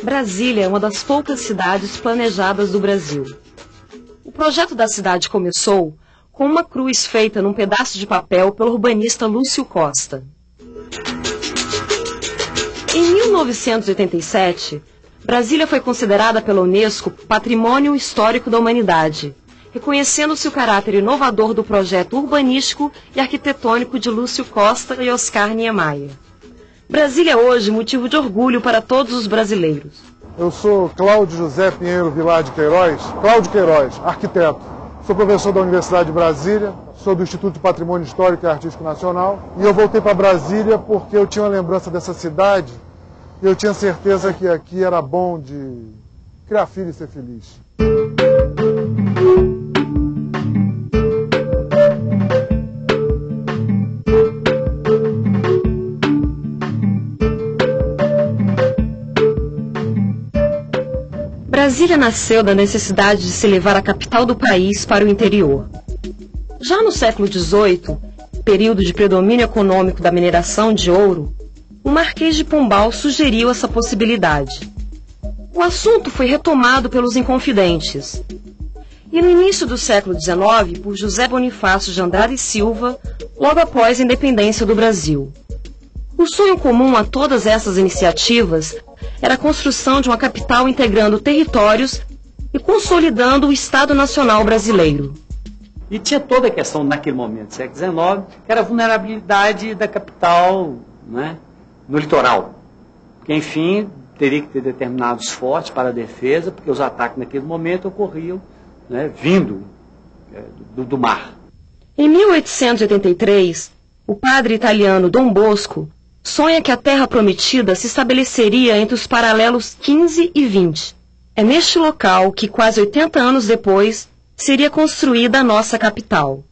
Brasília é uma das poucas cidades planejadas do Brasil. O projeto da cidade começou com uma cruz feita num pedaço de papel pelo urbanista Lúcio Costa. Em 1987, Brasília foi considerada pela Unesco Patrimônio Histórico da Humanidade, reconhecendo-se o caráter inovador do projeto urbanístico e arquitetônico de Lúcio Costa e Oscar Niemeyer. Brasília é hoje motivo de orgulho para todos os brasileiros. Eu sou Cláudio José Pinheiro Vilar de Queiroz, Cláudio Queiroz, arquiteto. Sou professor da Universidade de Brasília, sou do Instituto de Patrimônio Histórico e Artístico Nacional e eu voltei para Brasília porque eu tinha uma lembrança dessa cidade e eu tinha certeza que aqui era bom de criar filho e ser feliz. Brasília nasceu da necessidade de se levar a capital do país para o interior. Já no século XVIII, período de predomínio econômico da mineração de ouro, o Marquês de Pombal sugeriu essa possibilidade. O assunto foi retomado pelos Inconfidentes. E no início do século XIX, por José Bonifácio de Andrade e Silva, logo após a independência do Brasil. O sonho comum a todas essas iniciativas era a construção de uma capital integrando territórios e consolidando o Estado Nacional brasileiro. E tinha toda a questão, naquele momento do século XIX, que era a vulnerabilidade da capital, né, no litoral. Porque, enfim, teria que ter determinados fortes para a defesa, porque os ataques naquele momento ocorriam, né, vindo do mar. Em 1883, o padre italiano Dom Bosco sonha que a Terra Prometida se estabeleceria entre os paralelos 15 e 20. É neste local que, quase 80 anos depois, seria construída a nossa capital.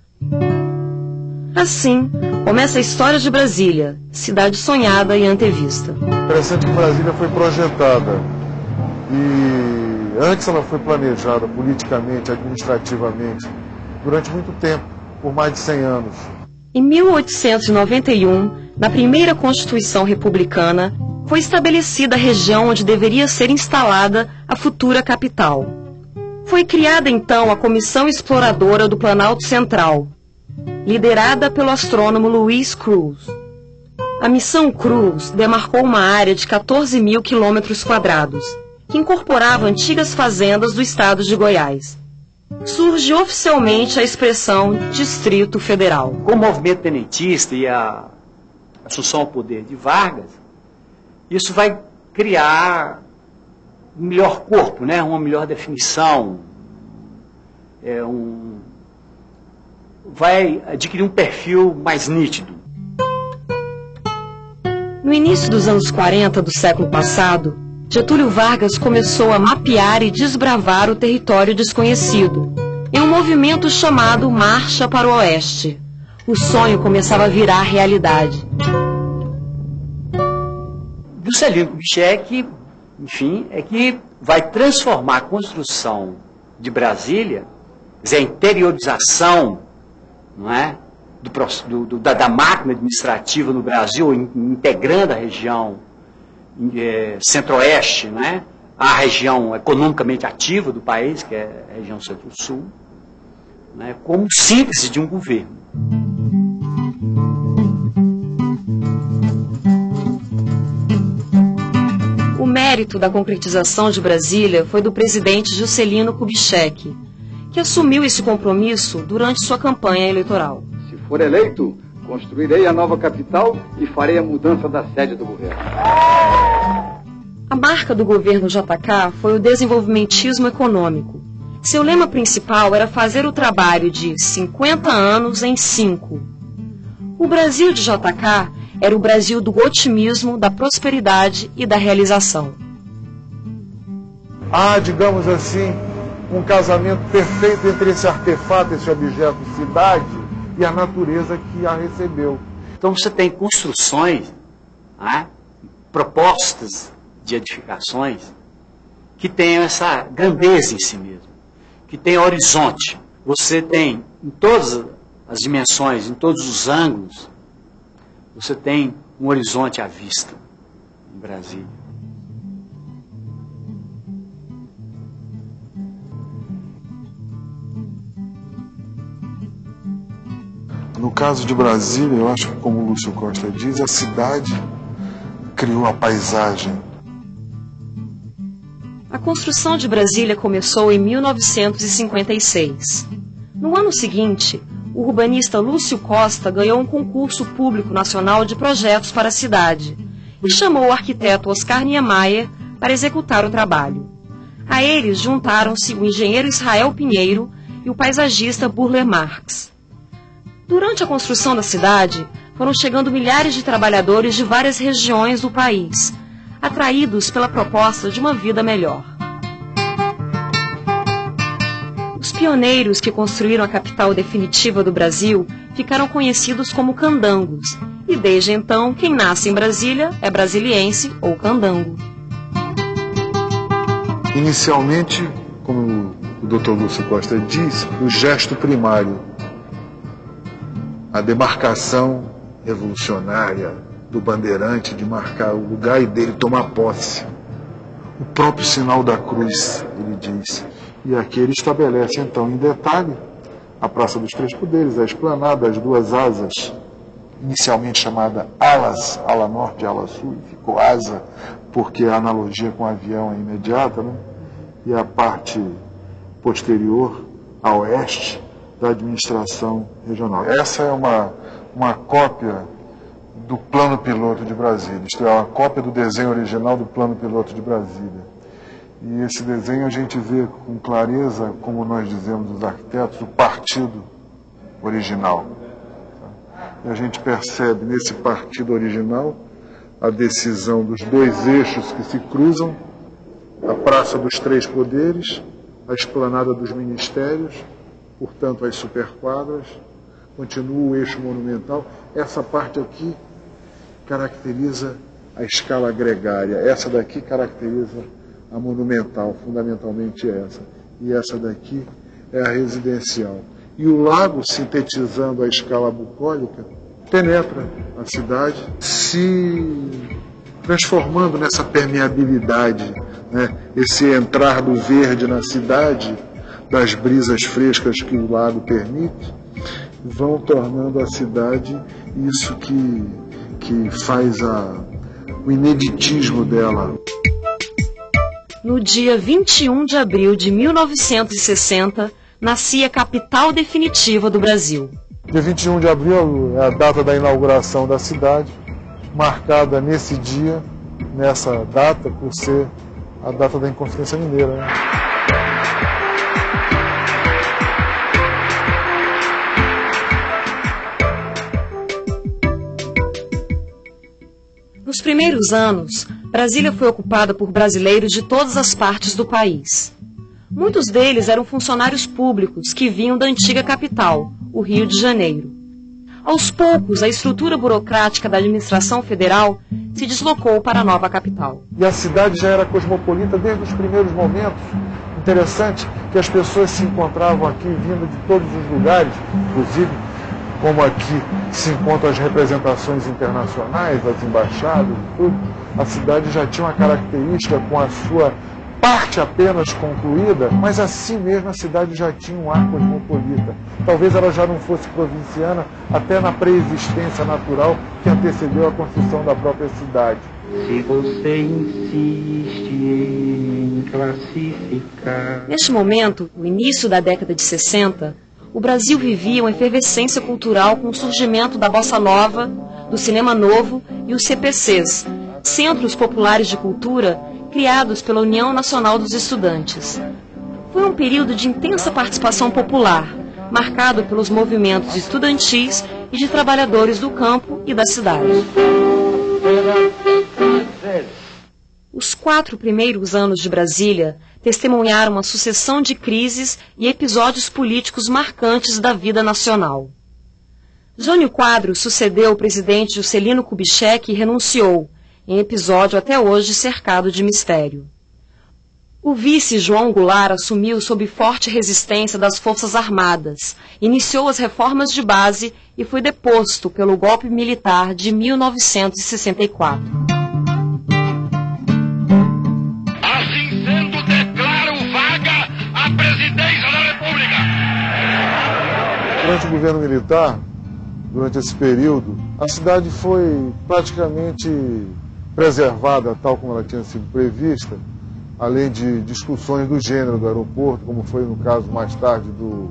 Assim, começa a história de Brasília, cidade sonhada e antevista. Interessante que Brasília foi projetada e antes ela foi planejada politicamente, administrativamente, durante muito tempo, por mais de 100 anos. Em 1891, na primeira Constituição Republicana, foi estabelecida a região onde deveria ser instalada a futura capital. Foi criada então a Comissão Exploradora do Planalto Central, liderada pelo astrônomo Luiz Cruz. A Missão Cruz demarcou uma área de 14 mil quilômetros quadrados, que incorporava antigas fazendas do estado de Goiás. Surge oficialmente a expressão Distrito Federal. Com o movimento tenentista e a assunção ao poder de Vargas, isso vai criar um melhor corpo, né? Uma melhor definição, vai adquirir um perfil mais nítido. No início dos anos 40 do século passado, Getúlio Vargas começou a mapear e desbravar o território desconhecido, em um movimento chamado Marcha para o Oeste. O sonho começava a virar realidade. Juscelino Kubitschek, enfim, é que vai transformar a construção de Brasília, quer dizer, a interiorização, não é, da máquina administrativa no Brasil, integrando a região centro-oeste, né, a região economicamente ativa do país, que é a região centro-sul, né, como síntese de um governo. O mérito da concretização de Brasília foi do presidente Juscelino Kubitschek, que assumiu esse compromisso durante sua campanha eleitoral. Se for eleito, construirei a nova capital e farei a mudança da sede do governo. A marca do governo JK foi o desenvolvimentismo econômico. Seu lema principal era fazer o trabalho de 50 anos em 5. O Brasil de JK era o Brasil do otimismo, da prosperidade e da realização. Há, digamos assim, um casamento perfeito entre esse artefato, esse objeto, cidade, e a natureza que a recebeu. Então você tem construções, né, propostas de edificações que tenham essa grandeza em si mesmo, que tenham horizonte. Você tem em todas as dimensões, em todos os ângulos, você tem um horizonte à vista em Brasília. No caso de Brasília, eu acho que, como o Lúcio Costa diz, a cidade criou a paisagem. A construção de Brasília começou em 1956. No ano seguinte, o urbanista Lúcio Costa ganhou um concurso público nacional de projetos para a cidade e chamou o arquiteto Oscar Niemeyer para executar o trabalho. A eles juntaram-se o engenheiro Israel Pinheiro e o paisagista Burle Marx. Durante a construção da cidade, foram chegando milhares de trabalhadores de várias regiões do país, atraídos pela proposta de uma vida melhor. Os pioneiros que construíram a capital definitiva do Brasil ficaram conhecidos como candangos, e desde então, quem nasce em Brasília é brasiliense ou candango. Inicialmente, como o Dr. Lúcio Costa diz, o gesto primário, a demarcação revolucionária do bandeirante de marcar o lugar e dele tomar posse. O próprio sinal da cruz, ele diz. E aqui ele estabelece, então, em detalhe, a Praça dos Três Poderes, a esplanada, as duas asas, inicialmente chamada alas, ala norte e ala sul, ficou asa, porque a analogia com o avião é imediata, né? E a parte posterior, a oeste, da administração regional. Essa é uma cópia do plano piloto de Brasília, isto é, uma cópia do desenho original do plano piloto de Brasília. E esse desenho a gente vê com clareza, como nós dizemos os arquitetos, o partido original. E a gente percebe nesse partido original a decisão dos dois eixos que se cruzam, a Praça dos Três Poderes, a esplanada dos ministérios, portanto as superquadras, continua o eixo monumental. Essa parte aqui caracteriza a escala gregária, essa daqui caracteriza a monumental, fundamentalmente essa. E essa daqui é a residencial. E o lago, sintetizando a escala bucólica, penetra a cidade, se transformando nessa permeabilidade, né? Esse entrar do verde na cidade, das brisas frescas que o lago permite, vão tornando a cidade isso que faz o ineditismo dela. No dia 21 de abril de 1960, nascia a capital definitiva do Brasil. Dia 21 de abril é a data da inauguração da cidade, marcada nesse dia, nessa data, por ser a data da Inconfidência Mineira, né? Nos primeiros anos, Brasília foi ocupada por brasileiros de todas as partes do país. Muitos deles eram funcionários públicos que vinham da antiga capital, o Rio de Janeiro. Aos poucos, a estrutura burocrática da administração federal se deslocou para a nova capital. E a cidade já era cosmopolita desde os primeiros momentos. Interessante que as pessoas se encontravam aqui vindo de todos os lugares, inclusive como aqui se encontram as representações internacionais, as embaixadas e tudo. A cidade já tinha uma característica com a sua parte apenas concluída, mas assim mesmo a cidade já tinha um ar cosmopolita. Talvez ela já não fosse provinciana até na preexistência natural que antecedeu a construção da própria cidade. Se você insiste em classificar... Neste momento, no início da década de 60, o Brasil vivia uma efervescência cultural com o surgimento da bossa nova, do cinema novo e os CPCs, Centros Populares de Cultura, criados pela União Nacional dos Estudantes. Foi um período de intensa participação popular, marcado pelos movimentos estudantis e de trabalhadores do campo e da cidade. Os 4 primeiros anos de Brasília testemunharam uma sucessão de crises e episódios políticos marcantes da vida nacional. Jânio Quadros sucedeu o presidente Juscelino Kubitschek e renunciou, em episódio até hoje cercado de mistério. O vice João Goulart assumiu sob forte resistência das Forças Armadas, iniciou as reformas de base e foi deposto pelo golpe militar de 1964. Assim sendo, declaro vaga a presidência da República. Durante o governo militar, durante esse período, a cidade foi praticamente preservada tal como ela tinha sido prevista, além de discussões do gênero do aeroporto, como foi no caso mais tarde do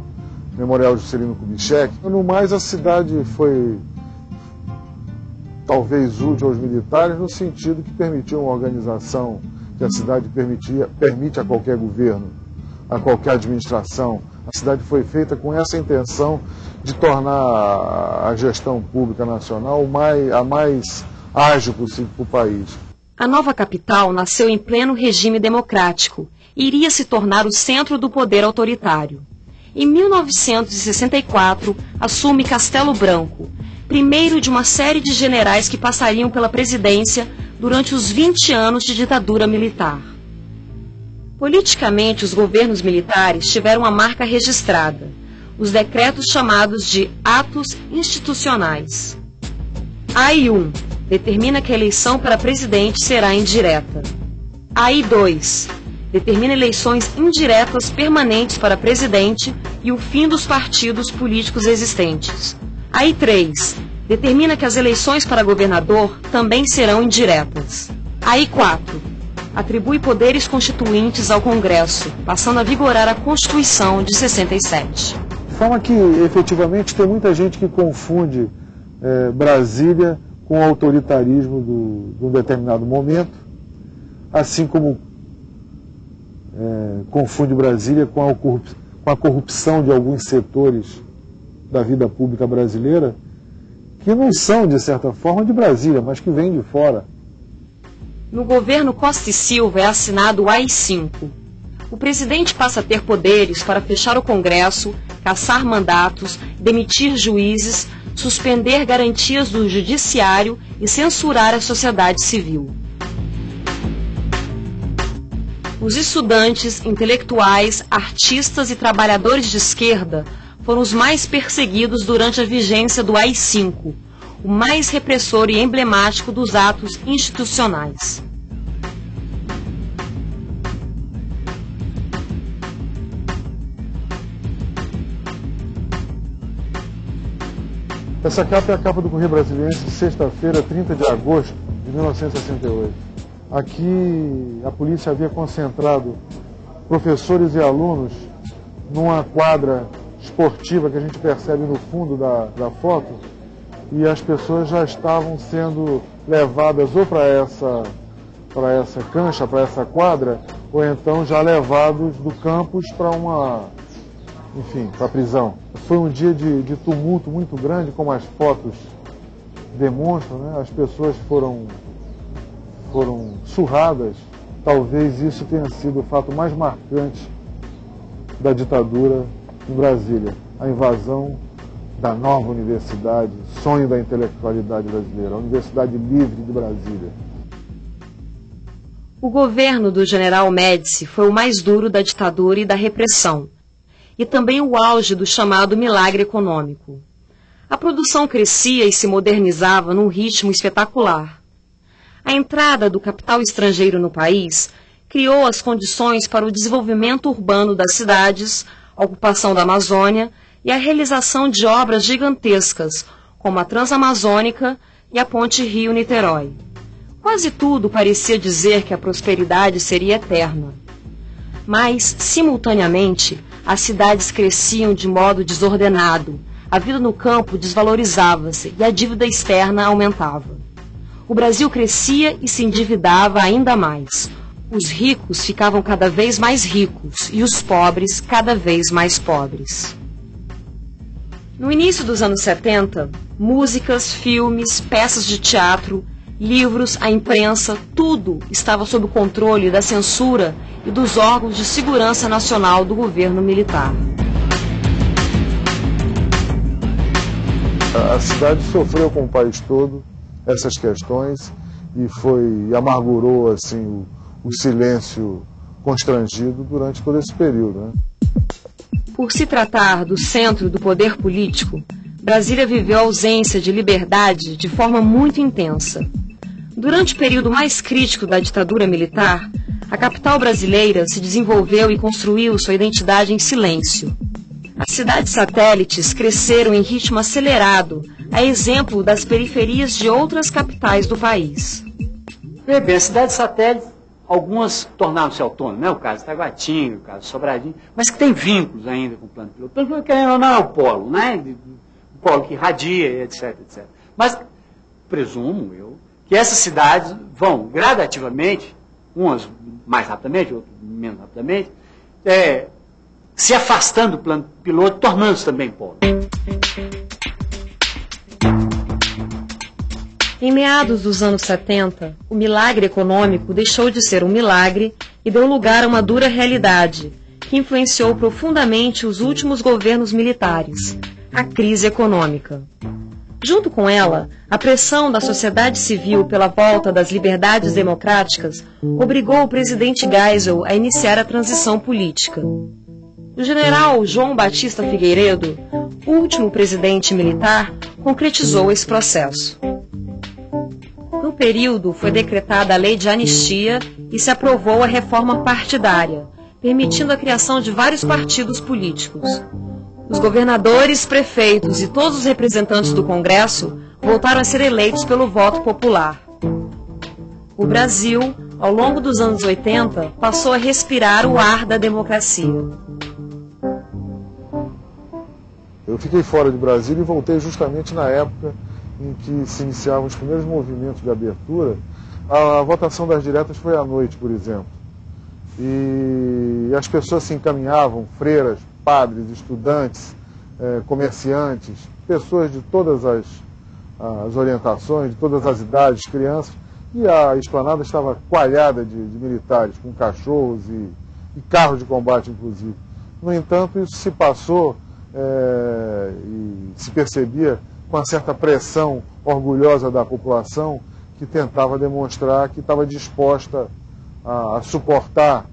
Memorial Juscelino Kubitschek. No mais, a cidade foi talvez útil aos militares no sentido que permitiu uma organização que a cidade permite a qualquer governo, a qualquer administração. A cidade foi feita com essa intenção de tornar a gestão pública nacional a mais ágil possível para o país. A nova capital nasceu em pleno regime democrático e iria se tornar o centro do poder autoritário. Em 1964, assume Castelo Branco, primeiro de uma série de generais que passariam pela presidência durante os 20 anos de ditadura militar. Politicamente, os governos militares tiveram uma marca registrada, os decretos chamados de atos institucionais. AI-1 determina que a eleição para presidente será indireta. AI-2 determina eleições indiretas permanentes para presidente e o fim dos partidos políticos existentes. AI-3 determina que as eleições para governador também serão indiretas. AI-4 atribui poderes constituintes ao Congresso, passando a vigorar a Constituição de 67. De forma que, efetivamente, tem muita gente que confunde Brasília com o autoritarismo de um determinado momento, assim como confunde Brasília com a corrupção de alguns setores da vida pública brasileira, que não são, de certa forma, de Brasília, mas que vêm de fora. No governo Costa e Silva é assinado o AI-5. O presidente passa a ter poderes para fechar o Congresso, cassar mandatos, demitir juízes, suspender garantias do judiciário e censurar a sociedade civil. Os estudantes, intelectuais, artistas e trabalhadores de esquerda foram os mais perseguidos durante a vigência do AI-5, o mais repressor e emblemático dos atos institucionais. Essa capa é a capa do Correio Brasiliense, sexta-feira, 30 de agosto de 1968. Aqui a polícia havia concentrado professores e alunos numa quadra esportiva que a gente percebe no fundo da foto, e as pessoas já estavam sendo levadas ou para essa cancha, para essa quadra, ou então já levados do campus para para a prisão. Foi um dia de tumulto muito grande, como as fotos demonstram, né? As pessoas foram surradas. Talvez isso tenha sido o fato mais marcante da ditadura em Brasília, a invasão da nova universidade, sonho da intelectualidade brasileira, a Universidade Livre de Brasília. O governo do general Médici foi o mais duro da ditadura e da repressão, e também o auge do chamado milagre econômico. A produção crescia e se modernizava num ritmo espetacular. A entrada do capital estrangeiro no país criou as condições para o desenvolvimento urbano das cidades, a ocupação da Amazônia e a realização de obras gigantescas, como a Transamazônica e a Ponte Rio-Niterói. Quase tudo parecia dizer que a prosperidade seria eterna. Mas, simultaneamente, as cidades cresciam de modo desordenado, a vida no campo desvalorizava-se e a dívida externa aumentava. O Brasil crescia e se endividava ainda mais. Os ricos ficavam cada vez mais ricos e os pobres cada vez mais pobres. No início dos anos 70, músicas, filmes, peças de teatro, livros, a imprensa, tudo estava sob o controle da censura e dos órgãos de segurança nacional do governo militar. A cidade sofreu com o país todo essas questões e amargurou assim, o silêncio constrangido durante todo esse período, né? Por se tratar do centro do poder político, Brasília viveu a ausência de liberdade de forma muito intensa. Durante o período mais crítico da ditadura militar, a capital brasileira se desenvolveu e construiu sua identidade em silêncio. As cidades satélites cresceram em ritmo acelerado, a exemplo das periferias de outras capitais do país. Bem, as cidades satélites, algumas tornaram-se autônomas, né? O caso de Taguatinga, o caso de Sobradinho, mas que tem vínculos ainda com o plano piloto. O plano piloto, querendo ou não, é o polo, né? O polo que irradia, etc, etc. Mas presumo eu que essas cidades vão gradativamente, umas mais rapidamente, outras menos rapidamente, se afastando do plano piloto, tornando-se também polo. Em meados dos anos 70, o milagre econômico deixou de ser um milagre e deu lugar a uma dura realidade, que influenciou profundamente os últimos governos militares, a crise econômica. Junto com ela, a pressão da sociedade civil pela volta das liberdades democráticas obrigou o presidente Geisel a iniciar a transição política. O general João Batista Figueiredo, último presidente militar, concretizou esse processo. No período, foi decretada a lei de anistia e se aprovou a reforma partidária, permitindo a criação de vários partidos políticos. Os governadores, prefeitos e todos os representantes do Congresso voltaram a ser eleitos pelo voto popular. O Brasil, ao longo dos anos 80, passou a respirar o ar da democracia. Eu fiquei fora de Brasília e voltei justamente na época em que se iniciavam os primeiros movimentos de abertura. A votação das diretas foi à noite, por exemplo. E as pessoas se encaminhavam, freiras, padres, estudantes, comerciantes, pessoas de todas as orientações, de todas as idades, crianças, e a esplanada estava coalhada de militares, com cachorros e carros de combate, inclusive. No entanto, isso se passou e se percebia com uma certa pressão orgulhosa da população que tentava demonstrar que estava disposta a suportar,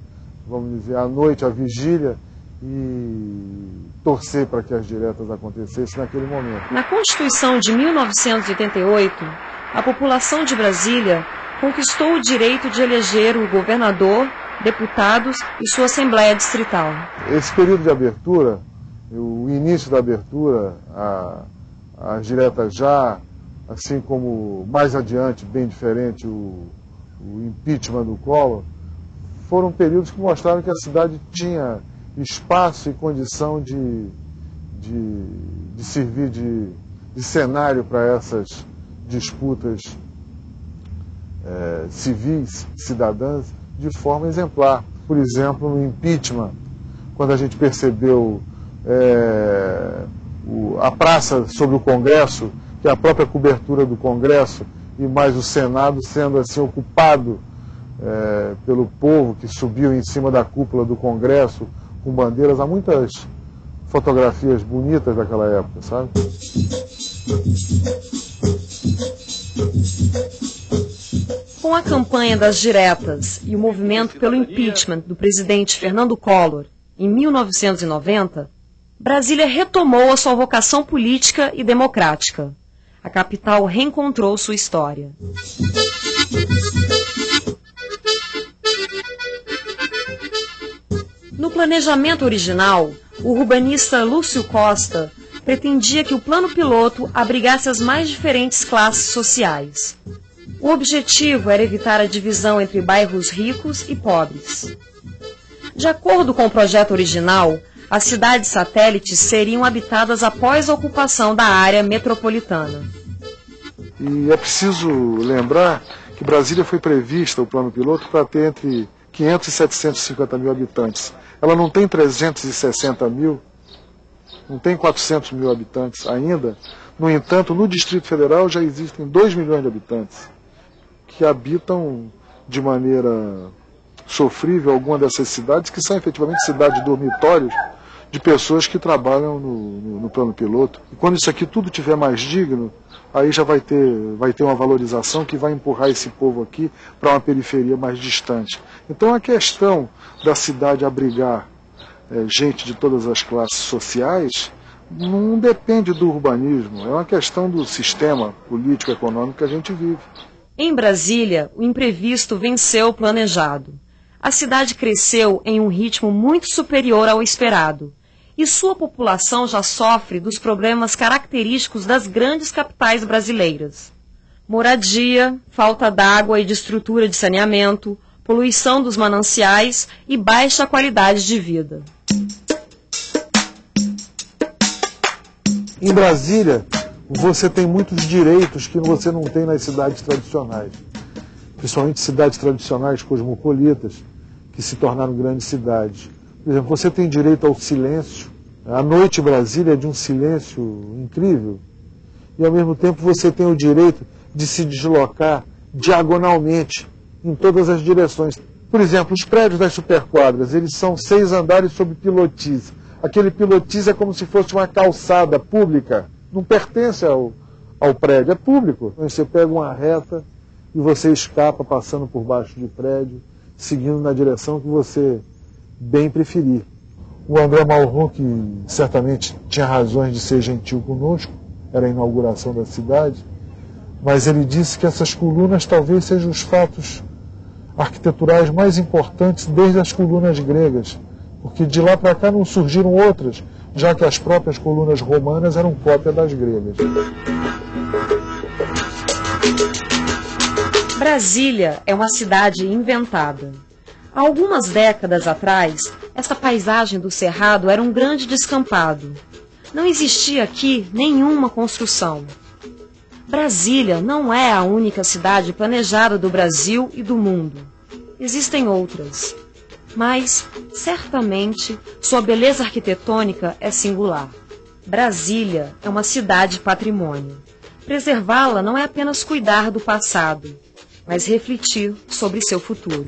vamos dizer, a noite, a vigília e torcer para que as diretas acontecessem naquele momento. Na Constituição de 1988, a população de Brasília conquistou o direito de eleger o governador, deputados e sua Assembleia Distrital. Esse período de abertura, o início da abertura, as diretas já, assim como mais adiante, bem diferente, o impeachment do Collor, foram períodos que mostraram que a cidade tinha espaço e condição de servir de cenário para essas disputas civis, cidadãs, de forma exemplar. Por exemplo, no impeachment, quando a gente percebeu a praça sobre o Congresso, que é a própria cobertura do Congresso, e mais o Senado sendo assim ocupado pelo povo que subiu em cima da cúpula do Congresso com bandeiras. Há muitas fotografias bonitas daquela época, sabe? Com a campanha das diretas e o movimento pelo impeachment do presidente Fernando Collor, em 1990, Brasília retomou a sua vocação política e democrática. A capital reencontrou sua história. No planejamento original, o urbanista Lúcio Costa pretendia que o plano piloto abrigasse as mais diferentes classes sociais. O objetivo era evitar a divisão entre bairros ricos e pobres. De acordo com o projeto original, as cidades satélites seriam habitadas após a ocupação da área metropolitana. E é preciso lembrar que Brasília foi prevista, o plano piloto, para ter entre 500 e 750 mil habitantes. Ela não tem 360 mil, não tem 400 mil habitantes ainda. No entanto, no Distrito Federal já existem 2 milhões de habitantes que habitam de maneira sofrível alguma dessas cidades, que são efetivamente cidades dormitórios de pessoas que trabalham no plano piloto. E quando isso aqui tudo tiver mais digno, aí já vai ter uma valorização que vai empurrar esse povo aqui para uma periferia mais distante. Então a questão da cidade abrigar gente de todas as classes sociais não depende do urbanismo, é uma questão do sistema político-econômico que a gente vive. Em Brasília, o imprevisto venceu o planejado. A cidade cresceu em um ritmo muito superior ao esperado, e sua população já sofre dos problemas característicos das grandes capitais brasileiras. Moradia, falta d'água e de estrutura de saneamento, poluição dos mananciais e baixa qualidade de vida. Em Brasília, você tem muitos direitos que você não tem nas cidades tradicionais, principalmente cidades tradicionais cosmopolitas, que se tornaram grandes cidades. Por exemplo, você tem direito ao silêncio. A noite em Brasília é de um silêncio incrível. E, ao mesmo tempo, você tem o direito de se deslocar diagonalmente em todas as direções. Por exemplo, os prédios das superquadras, eles são 6 andares sob pilotis. Aquele pilotis é como se fosse uma calçada pública. Não pertence ao prédio, é público. Você pega uma reta e você escapa passando por baixo de prédio, seguindo na direção que você bem preferir. O André Malraux, que certamente tinha razões de ser gentil conosco, era a inauguração da cidade, mas ele disse que essas colunas talvez sejam os fatos arquiteturais mais importantes desde as colunas gregas, porque de lá para cá não surgiram outras, já que as próprias colunas romanas eram cópia das gregas. Brasília é uma cidade inventada. Há algumas décadas atrás, essa paisagem do Cerrado era um grande descampado. Não existia aqui nenhuma construção. Brasília não é a única cidade planejada do Brasil e do mundo. Existem outras. Mas, certamente, sua beleza arquitetônica é singular. Brasília é uma cidade patrimônio. Preservá-la não é apenas cuidar do passado, mas refletir sobre seu futuro.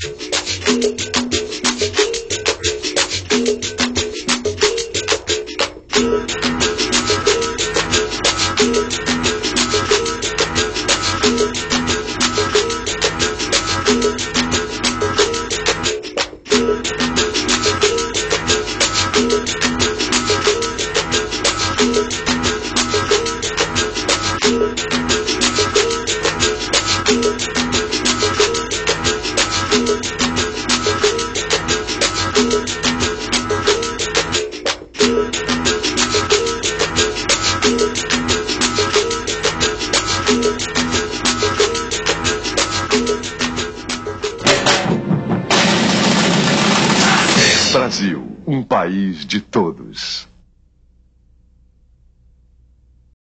Brasil, um país de todos.